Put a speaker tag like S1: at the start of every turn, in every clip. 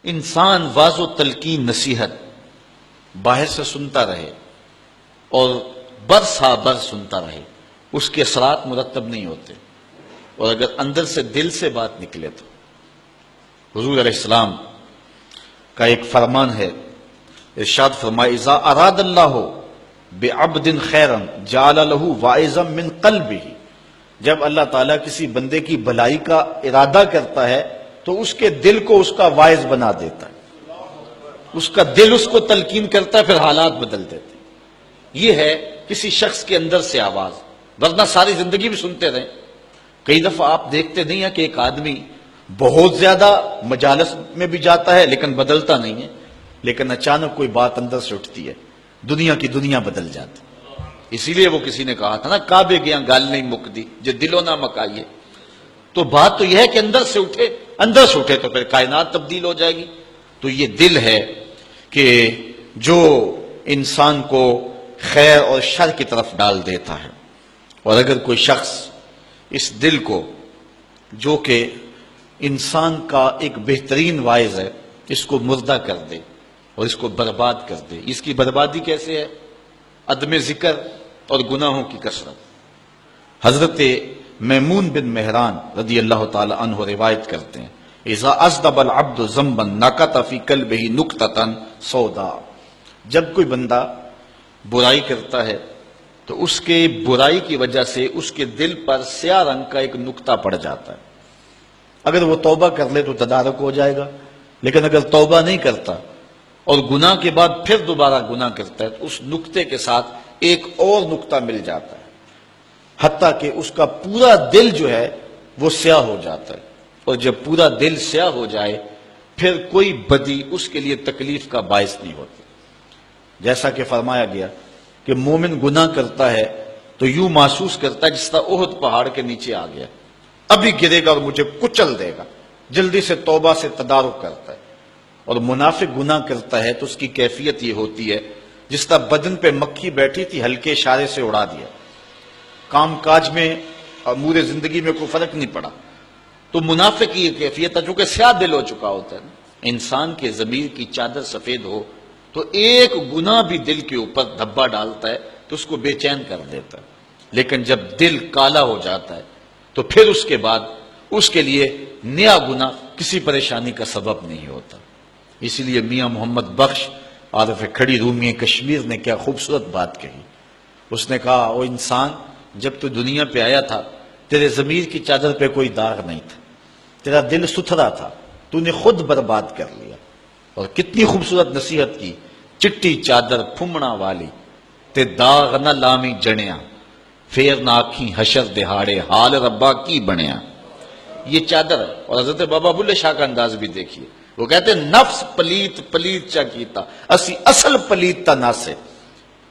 S1: انسان واعظ و تلقین نصیحت باہر سے سنتا رہے اور برسا برس سنتا رہے، اس کے اثرات مرتب نہیں ہوتے، اور اگر اندر سے دل سے بات نکلے تو حضور علیہ السلام کا ایک فرمان ہے، ارشاد فرمائے اذا اراد اللہ بعبد خیرا جعل له واعظا من قلبہ، جب اللہ تعالیٰ کسی بندے کی بھلائی کا ارادہ کرتا ہے تو اس کے دل کو اس کا واعظ بنا دیتا ہے، اس کا دل اس کو تلقین کرتا ہے، پھر حالات بدل دیتے ہیں۔ یہ ہے کسی شخص کے اندر سے آواز، ورنہ ساری زندگی بھی سنتے رہیں۔ کئی دفعہ آپ دیکھتے نہیں ہیں کہ ایک آدمی بہت زیادہ مجالس میں بھی جاتا ہے لیکن بدلتا نہیں ہے، لیکن اچانک کوئی بات اندر سے اٹھتی ہے، دنیا کی دنیا بدل جاتی۔ اسی لیے وہ کسی نے کہا تھا نا، کعبے گیا گال نہیں مکدی جو دلوں نہ مکائیے۔ تو بات تو یہ ہے کہ اندر سے اٹھے، اندر سے اٹھے تو پھر کائنات تبدیل ہو جائے گی۔ تو یہ دل ہے کہ جو انسان کو خیر اور شر کی طرف ڈال دیتا ہے، اور اگر کوئی شخص اس دل کو، جو کہ انسان کا ایک بہترین واعظ ہے، اس کو مردہ کر دے اور اس کو برباد کر دے، اس کی بربادی کیسے ہے؟ عدم ذکر اور گناہوں کی کثرت۔ حضرت میمون بن مہران رضی اللہ تعالی عنہ روایت کرتے ہیں اذا اذنب العبد ذنبا نکت فی قلبہ نکتۃ سوداء، جب کوئی بندہ برائی کرتا ہے تو اس کے برائی کی وجہ سے اس کے دل پر سیاہ رنگ کا ایک نقطہ پڑ جاتا ہے۔ اگر وہ توبہ کر لے تو تدارک ہو جائے گا، لیکن اگر توبہ نہیں کرتا اور گناہ کے بعد پھر دوبارہ گناہ کرتا ہے تو اس نقطے کے ساتھ ایک اور نقطہ مل جاتا ہے، حتیٰ کہ اس کا پورا دل جو ہے وہ سیاہ ہو جاتا ہے، اور جب پورا دل سیاہ ہو جائے پھر کوئی بدی اس کے لیے تکلیف کا باعث نہیں ہوتی۔ جیسا کہ فرمایا گیا کہ مومن گناہ کرتا ہے تو یوں محسوس کرتا ہے جس طرح احد پہاڑ کے نیچے آ گیا، ابھی گرے گا اور مجھے کچل دے گا، جلدی سے توبہ سے تدارک کرتا ہے۔ اور منافق گناہ کرتا ہے تو اس کی کیفیت یہ ہوتی ہے جس طرح بدن پہ مکھی بیٹھی تھی، ہلکے اشارے سے اڑا دیا، کام کاج میں امور زندگی میں کوئی فرق نہیں پڑا۔ تو منافق کی یہ کیفیت ہے، چونکہ سیاہ دل ہو چکا ہوتا ہے۔ انسان کے ضمیر کی چادر سفید ہو تو ایک گناہ بھی دل کے اوپر دھبا ڈالتا ہے تو اس کو بے چین کر دیتا ہے، لیکن جب دل کالا ہو جاتا ہے تو پھر اس کے بعد اس کے لیے نیا گناہ کسی پریشانی کا سبب نہیں ہوتا۔ اسی لیے میاں محمد بخش عارف کھڑی رومی کشمیر نے کیا خوبصورت بات کہی۔ اس نے کہا او انسان، جب تو دنیا پہ آیا تھا تیرے ضمیر کی چادر پہ کوئی داغ نہیں تھا، تیرا دل ستھرا تھا، تو نے خود برباد کر لیا۔ اور کتنی خوبصورت نصیحت کی، چٹی چادر پھمڑا والی تے داغ نہ لامی جڑیاں، پھر نہ آکھیں حشر دہاڑے حال ربا کی بنیا۔ یہ چادر ہے۔ اور حضرت بابا بلے شاہ کا انداز بھی دیکھیے، وہ کہتے ہیں نفس پلیت پلیت چا کیتا اسی اصل پلیت تا ناسے۔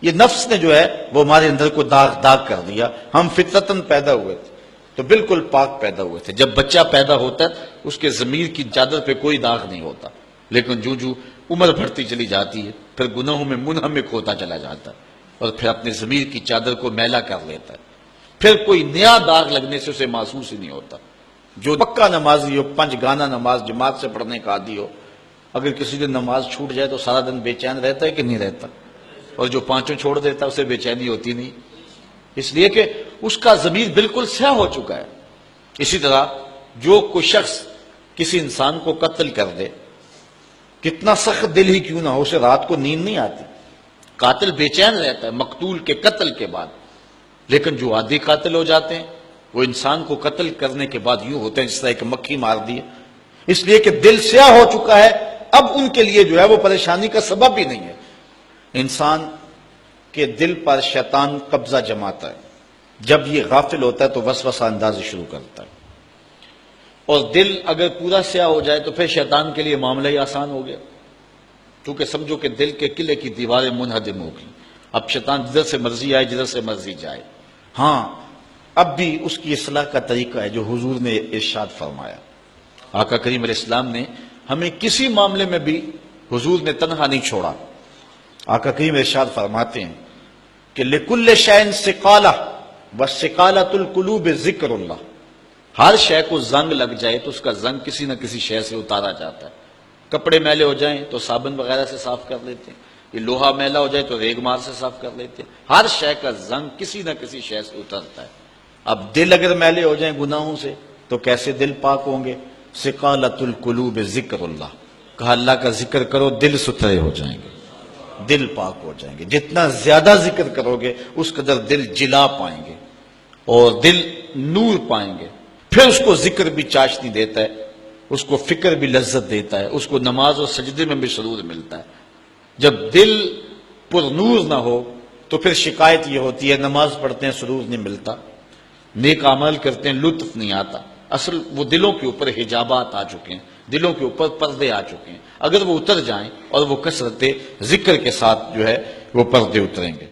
S1: یہ نفس نے جو ہے وہ ہمارے اندر کو داغ کر دیا۔ ہم فطرتاً پیدا ہوئے تھے تو بالکل پاک پیدا ہوئے تھے۔ جب بچہ پیدا ہوتا ہے اس کے ضمیر کی چادر پہ کوئی داغ نہیں ہوتا، لیکن جو عمر بڑھتی چلی جاتی ہے پھر گناہوں میں منہمک ہوتا چلا جاتا ہے اور پھر اپنے ضمیر کی چادر کو میلا کر لیتا ہے، پھر کوئی نیا داغ لگنے سے اسے محسوس ہی نہیں ہوتا۔ جو پکا نمازی ہو، 5 گانہ نماز جماعت سے پڑھنے کا عادی ہو، اگر کسی دن نماز چھوٹ جائے تو سارا دن بے چین رہتا ہے کہ نہیں رہتا؟ اور جو 5 چھوڑ دیتا ہے اسے بے چینی ہوتی نہیں، اس لیے کہ اس کا ضمیر بالکل سیاہ ہو چکا ہے۔ اسی طرح جو کوئی شخص کسی انسان کو قتل کر دے، کتنا سخت دل ہی کیوں نہ ہو، اسے رات کو نیند نہیں آتی، قاتل بے چین رہتا ہے مقتول کے قتل کے بعد۔ لیکن جو عادی قاتل ہو جاتے ہیں وہ انسان کو قتل کرنے کے بعد یوں ہوتے ہیں جس طرح ایک مکھی مار دی ہے، اس لیے کہ دل سیاہ ہو چکا ہے، اب ان کے لیے جو ہے وہ پریشانی کا سبب ہی نہیں ہے۔ انسان کے دل پر شیطان قبضہ جماتا ہے، جب یہ غافل ہوتا ہے تو وسوسہ اندازی شروع کرتا ہے، اور دل اگر پورا سیاہ ہو جائے تو پھر شیطان کے لیے معاملہ ہی آسان ہو گیا، کیونکہ سمجھو کہ دل کے قلعے کی دیواریں منہدم ہو گئی، اب شیطان جدھر سے مرضی آئے جدھر سے مرضی جائے۔ ہاں، اب بھی اس کی اصلاح کا طریقہ ہے جو حضور نے ارشاد فرمایا۔ آقا کریم علیہ السلام نے ہمیں کسی معاملے میں بھی حضور نے تنہا نہیں چھوڑا۔ آقا کریم ارشاد فرماتے ہیں کہ لِكُلِّ شَيْءٍ سِقَالَةٌ وَالسِّقَالَةُ الْقُلُوبِ ذِكْرُ اللَّهِ، ہر شے کو زنگ لگ جائے تو اس کا زنگ کسی نہ کسی شے سے اتارا جاتا ہے، کپڑے میلے ہو جائیں تو صابن وغیرہ سے صاف کر لیتے ہیں، یہ لوہا میلا ہو جائے تو ریگ مار سے صاف کر لیتے ہیں، ہر شے کا زنگ کسی نہ کسی شے سے اترتا ہے۔ اب دل اگر میلے ہو جائیں گناہوں سے تو کیسے دل پاک ہوں گے؟ سقالۃ القلوب ذکر اللہ، کہا اللہ کا ذکر کرو دل ستھرے ہو جائیں گے، دل پاک ہو جائیں گے۔ جتنا زیادہ ذکر کرو گے اس قدر دل جلا پائیں گے اور دل نور پائیں گے۔ پھر اس کو ذکر بھی چاشنی دیتا ہے، اس کو فکر بھی لذت دیتا ہے، اس کو نماز اور سجدے میں بھی سرور ملتا ہے۔ جب دل پر نور نہ ہو تو پھر شکایت یہ ہوتی ہے نماز پڑھتے ہیں سرور نہیں ملتا، نیک عمل کرتے ہیں لطف نہیں آتا۔ اصل وہ دلوں کے اوپر حجابات آ چکے ہیں، دلوں کے اوپر پردے آ چکے ہیں، اگر وہ اتر جائیں اور وہ کثرت ذکر کے ساتھ جو ہے وہ پردے اتریں گے۔